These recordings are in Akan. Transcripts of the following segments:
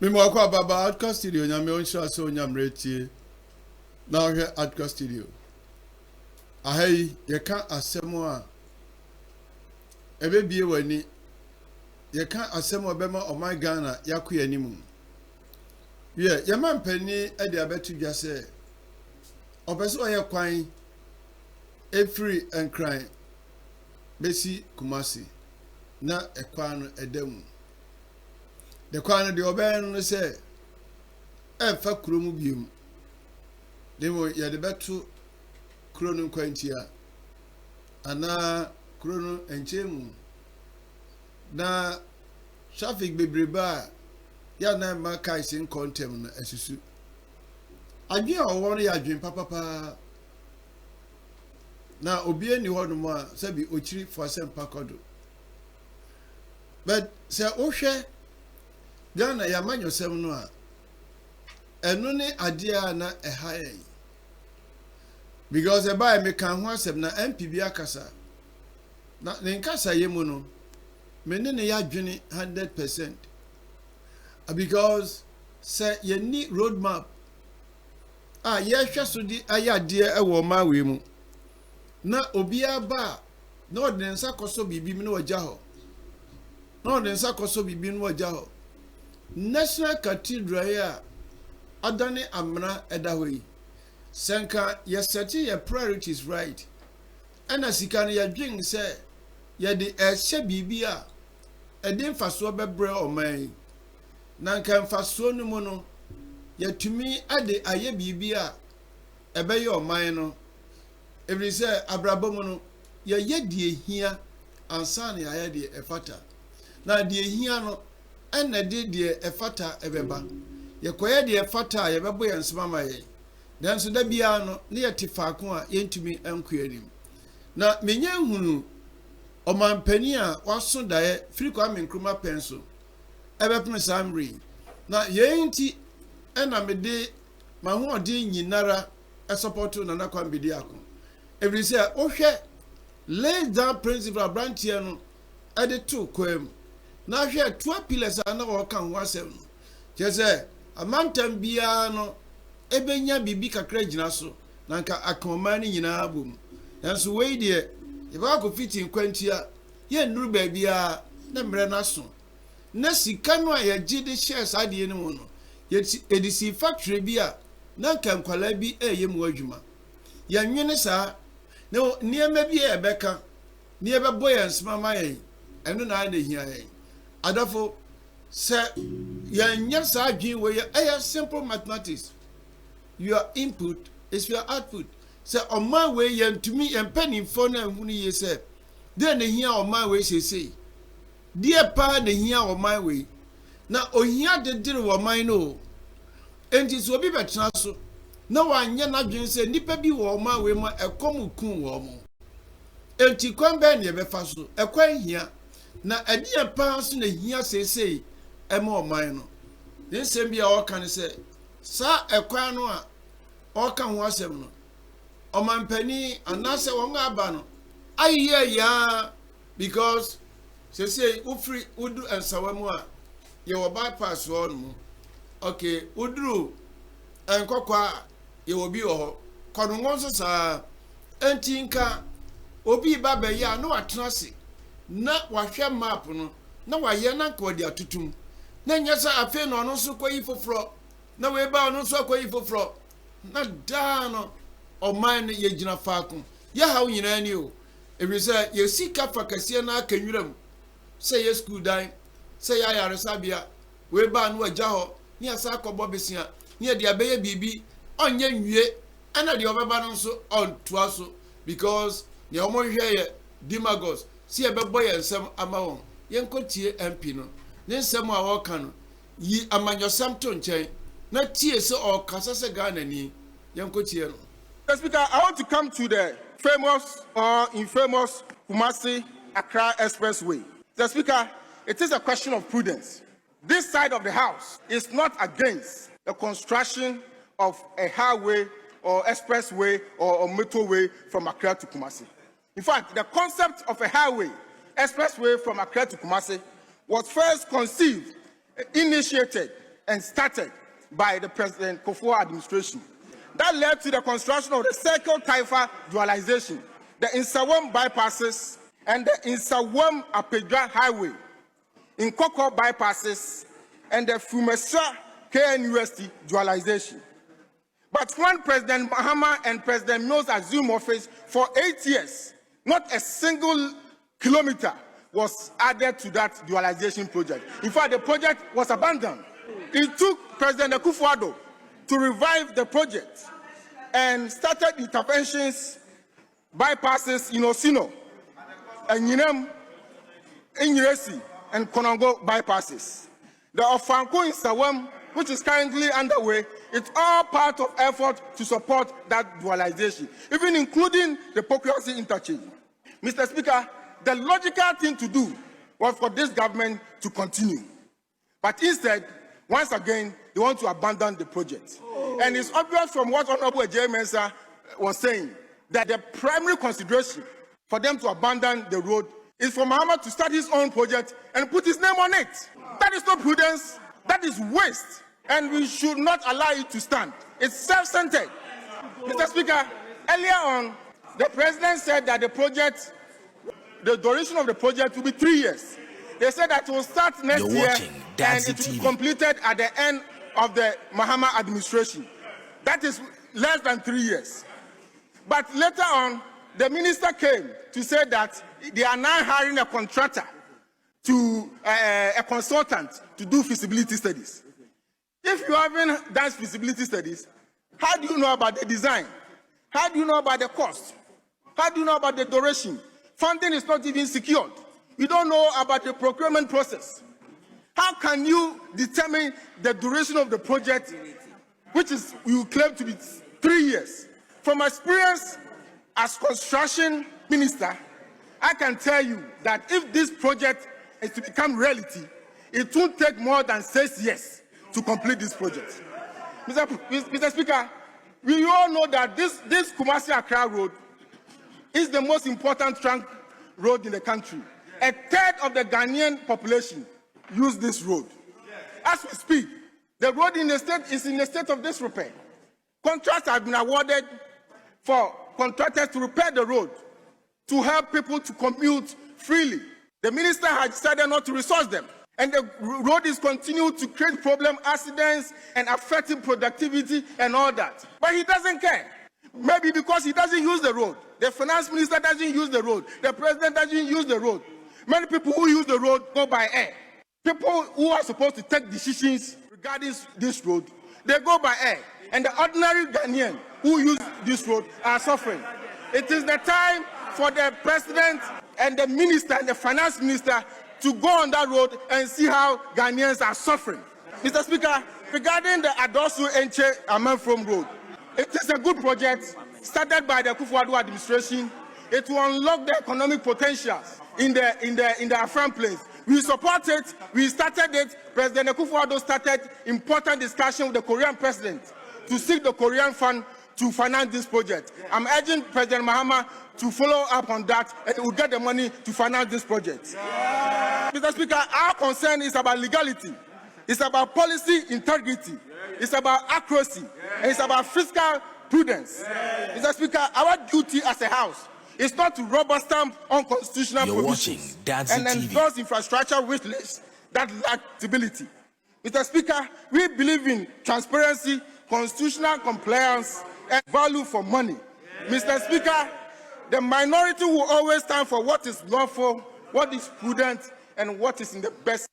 Mimwakwa baba Adkwart Studio nyame onsha so nyamretie na ohwe Adkwart Studio. Ahai yeka asemo a ebebie wani yeka asemo bema oman Ghana yakoya animu. Ye yamampani e de abetu dwa se obeso oye kwan efiri enkran besi Kumasi na ekwan no edamu. The kwan de oben no say e fa kurom biem demo ye de beto kuro no kwantia ana kuro no enchemu na traffic bebreba ya na ma kai sin contem na asusu adwen owo no ya adwen papa na obi ani ho no mo a sabi ochiri for sempa kodo but say ohwe Ghana ya manyo sem no a enu ne ade a na ehaye because e buy me kan ho asem na MPB akasa na ne nkasa yemu no me ne ya dwene 100% because say ye ni roadmap ye hwe so di ayade e wo ma we mu na obi aba na odinsa koso bibi mi no wagya ho na odinsa koso bibi no wagya ho National Cathedral ya adane amna edahoyi senka ye seti your priorities right ana sika no ye dwen se ye de ehye bibia ede mfaso bebre oman na nka mfaso no mu no ye tumi ade aye bibia ebeye oman no every say abrabom no ye die hia ansa na ye de efata na de hia no ena de efata ebeba yekoye de efata yebebo yensema maye danso da bia no ne yetifaako a yentumi enkoanim na menya hunu omampani a waso dae friko amenkruma penso ebepem samri na yenti ena mede mahoode nyinara esupport na nakwambedi ako every say ohwe lay down principle brantie no ede to kwam na hwe 2 pillars na woka ho asem jese amantam bia no ebenya bibi kakra gina so na nka akoma ni nyina abom nanso wei de ye ba ko fiti nkwantia ye nuru ba bia na mre na so na sika no a ye gide shares ade ni mu no ye edisi factory bia na nka nkwala bi eyem wadwuma ye nwene saa na niema bi e beka ne ye bebo ye nsema maye eno na ade hia ye adafo se yanya sa dwen we a simple mathematics. Your input is your output. So on my way yantumi empeni for na hunu ye se then here on my way say dear pa the here on my way na ohia de dire wo man no enti so obi betena so na wanya na dwen se nipa bi wo my way ma ekom kun wo mo enti kwan be ne be fa so ekwan hia na ade pa so na hia sesei ema oman no den sem bia o kan se sa ekwan no a o kan ho asem no omanpani anase won aba no aye ya because sesei ufri udu ensawamu a ye wo bypass wo no okay uduru enkokwa ye wo bi ho kono ngonso sa enti nka obi ba be ya no atenase na wahwe map no na waye na nka odi atutum na nyasa afi no no so kwayi foforo na we ba no so kwayi foforo na da no oman ye gina faako ye hawo nyina ni o ebi say ye sika fakase na akanwuram say ye school dan say ya yare sabia we ba no agya ho ni asa akobo besia ni de abeye bibi onye nwie ana de obeba no so on toa so because ne omo hwe ye demagos si ebebo ye nsem ama won ye nkotie MP no ne nsem a wo ka no yi amanyosam to nchen na tie se o kasa se Ghana ni ye nkotie no. Mr. Speaker, I want to come to the famous or infamous Kumasi-Accra Expressway. Mr. Speaker, it is a question of prudence. This side of the House is not against the construction of a highway or expressway or motorway from Accra to Kumasi. In fact, the concept of a highway, expressway from Accra to Kumasi was first conceived, initiated and started by the President Kufuor administration. That led to the construction of the Circle Taifa dualization, the Insawam bypasses, and the Insawam Apedra Highway, in Koko bypasses, and the Fumestra KNUST dualization. But when President Mahama and President Mills assumed office, for 8 years, not a single kilometer was added to that dualization project. In fact, the project was abandoned. It took President Akufo-Addo to revive the project and started interventions, bypasses in Osino, and Yinem, Inyiresi, and Konongo bypasses. The Ofanko in Sawam, which is currently underway, it's all part of effort to support that dualization, even including the Pokuasi interchange. Mr. Speaker, the logical thing to do was for this government to continue. But instead, once again, they want to abandon the project. And it's obvious from what Honorable J. Mensah was saying, that the primary consideration for them to abandon the road is for Mahama to start his own project and put his name on it. That is not prudence, that is waste, and we should not allow it to stand. It's self-centered. Mr. Speaker, earlier on, the President said that the duration of the project will be 3 years. They said that it will start next year and it will be completed at the end of the Mahama administration. That is less than 3 years. But later on, the minister came to say that they are now hiring a contractor, a consultant to do feasibility studies. If you haven't done feasibility studies, how do you know about the design? How do you know about the cost? How do you know about the duration? Funding is not even secured. You don't know about the procurement process. How can you determine the duration of the project, which is you claim to be 3 years? From experience as construction minister, I can tell you that if this project is to become reality, it won't take more than 6 years to complete this project. Mr. Speaker, we all know that this Kumasi-Accra road is the most important trunk road in the country. A third of the Ghanaian population use this road. As we speak, the road in the state is in a state of disrepair. Contracts have been awarded for contractors to repair the road, to help people to commute freely. The minister has decided not to resource them, and the road is continuing to create problem, accidents, and affecting productivity and all that. But he doesn't care. Maybe because he doesn't use the road. The finance minister doesn't use the road. The president doesn't use the road. Many people who use the road go by air. People who are supposed to take decisions regarding this road, they go by air. And the ordinary Ghanaian who use this road are suffering. It is the time for the president and the minister and the finance minister to go on that road and see how Ghanaians are suffering. Mr. Speaker, regarding the Adosu Enche Amanfrom Road, it is a good project started by the Akufo-Addo administration. It will unlock the economic potentials in the Afram place. We support it. We started it. President Akufo-Addo started important discussion with the Korean president to seek the Korean fund to finance this project. I'm urging President Mahama to follow up on that, and we'll get the money to finance this project. Mr. Speaker, our concern is about legality. It's about policy integrity. It's about accuracy. And it's about fiscal prudence. Mr. Speaker, our duty as a house is not to rubber stamp unconstitutional provisions and endorse infrastructure wish lists that lack stability. Mr. Speaker, we believe in transparency, constitutional compliance, and value for money. Mr. Speaker, the minority will always stand for what is lawful, what is prudent, and what is in the best.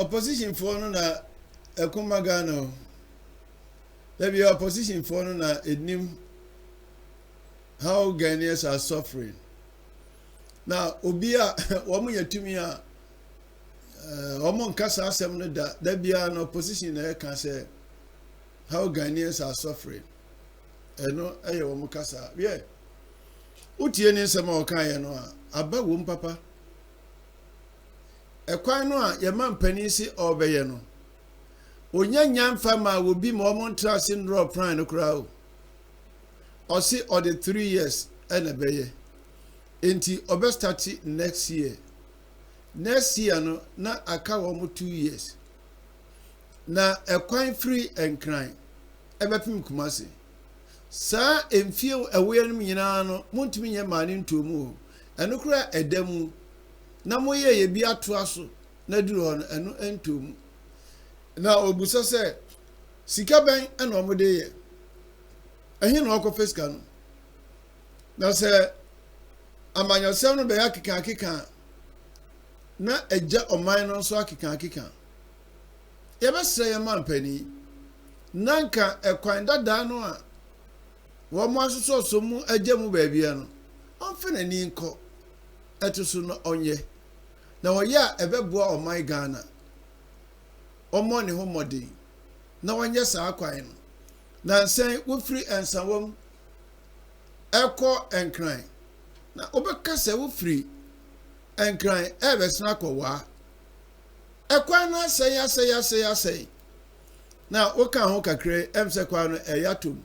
Opposition for na Ekumagano. There be opposition for na enim how Ghanaians are suffering. Now, Obia, woman yatumia, Omon Kasa Assembly, there be an opposition there can say how Ghanaians are suffering. No, ayo Omukasa, yeah. Utieni sama okaya no aba wom papa. Ekwan no a ye man panisi obeye no. Onya nyamfa ma wo bi ma omon trase ndro plan no kura o. Osi or the 3 years ena beye. Enti obestati next year. next year no na aka wo 2 years na ekwan free enkran ebepim Kumasi sa emfie ewe no nyina no montumi nye mane ntomu eno kura edamu na moye ye bi ato aso na duru ho no eno entomu na obuso se sika ben ena omode ye ehi na okofeska no na se amanyosem no be akika na eja oman no so akika yebesre ye mampani nanka ekwan dada no a wo mo asoso so mu eja mu baabia no onfena ni nko etuso no onye na wo ya ebeboa oman Ghana omo ne ho modin na wonye sa akwan no na nsen wo free ensawom eko enkran na obeka se wo free enkran ebesna kowa ekwan na say na oka ho kakre emse kwa no eyatom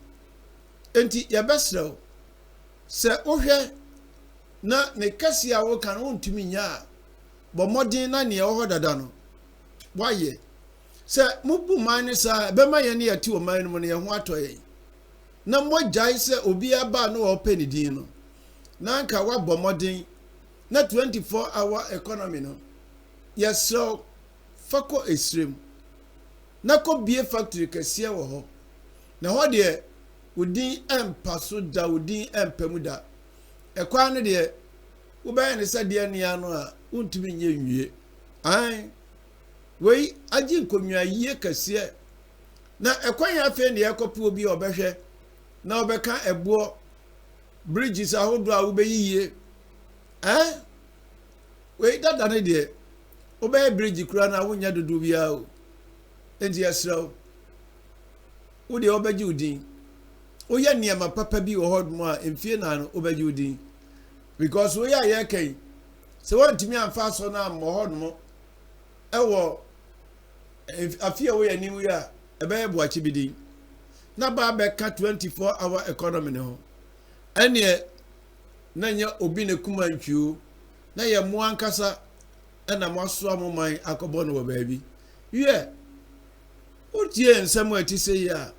enti yebesrew se ohwe na ne kasi a wo kan wontumi nya bo modin na ne ho dada no waye se mubu man sa be ma ye ne yati o man no ne ho atoye na mogai se obi aba no o penidin no na nka wa bo modin na 24-hour economy no yes so fako extreme na ko bie factory kase wo ho na ho de udin empaso da udin empamuda ekwa no de wo ba ne sa de ne ano a untumi nye nwie ai wei agi nkonwa yie kase na ekwan ya fe ne yakopo obi obehwe na obeka ebo bridges ahodo a wo be yiye wei dada ne de obey bridge kura na wonya dodo bia o enti yesraw wo de obeji udin o ya niam papa bi wo hodmo a emfie na no obeji udin because we ya kai se won timi amfa so na mo hodmo ewo afia we ya ni we a ebe bo achi bidin na ba be ka 24-hour economy ne ho ene na nya obi ne kumantwu na ye mo ankasa ena maso amoman akobo no baabi ye otie nsem atise ya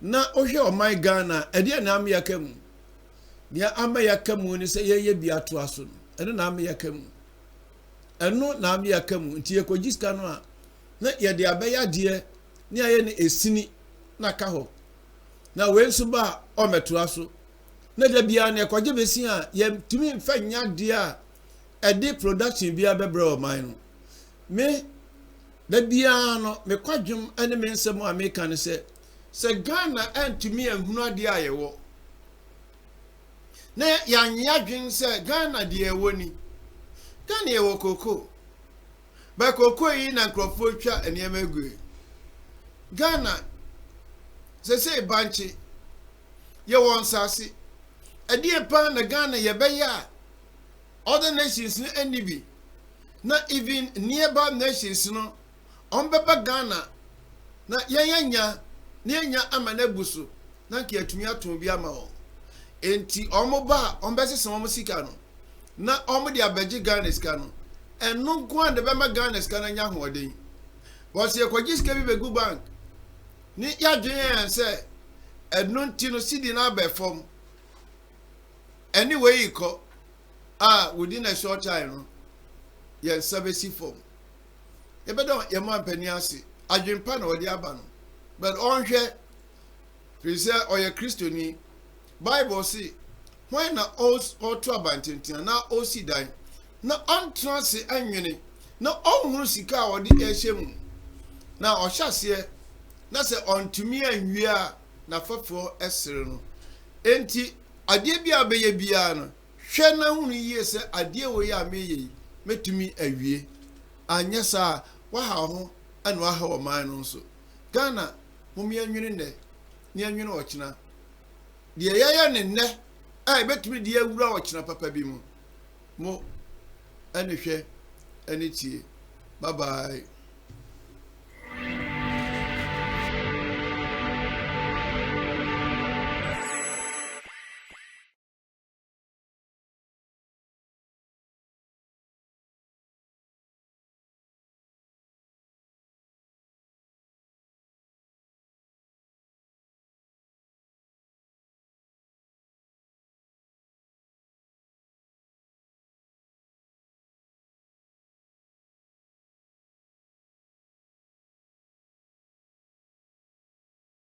na ohwe oman Ghana ede na am yakam dia am yakam ni se ye bi ato aso eno na am yakam eno na am yakam ntie kogiska no a na ye de abaya de ni aye ni esini na ka ho na wensu ba o meto aso na da bia na ekoje besi a ye tumi mfa nya de a edi production bia bebro man no me da bia no me kwadwum ene me nsem a me kan se Ghana antumi ahunu ade ayewo na ya nya dwen se Ghana de ewo ni Ghana ewo koko ba koko yi na nkrofo twa enema egwe Ghana se banchi ye won sase ade pa na Ghana ye beya other nations no NDB na even nearby nations no on beba Ghana na yanya amana buso na nke atumi aton bi ama ho enti omoba ombese se omo sika no na omo de abaji Ghana sika no eno ko ande be ma Ghana sika na nya hoden bo se kwaji sika bi begu bank ni ya dwen se eno nti no sidi na ba fom anyway iko within a short time, yes, service form. You better your man peniasi, I drink pan or the abano. But on here, preserve or your Christian, Bible see, why not all trabantin, now all see die, not on transit annually, not all musika or the Asian. Now, or shall say, that's on to me and we are not for Esserno. Enti, I did be a bayiano. Shena hunu ye se ade wo ya meye metumi awie anya sa wa ha ho ana wa ha wo man no so Ghana mumi anwene ne ni anwene ochina de yaya ne ne betumi de awura ochina papa bi mu mo ani hwe ani tie bye bye.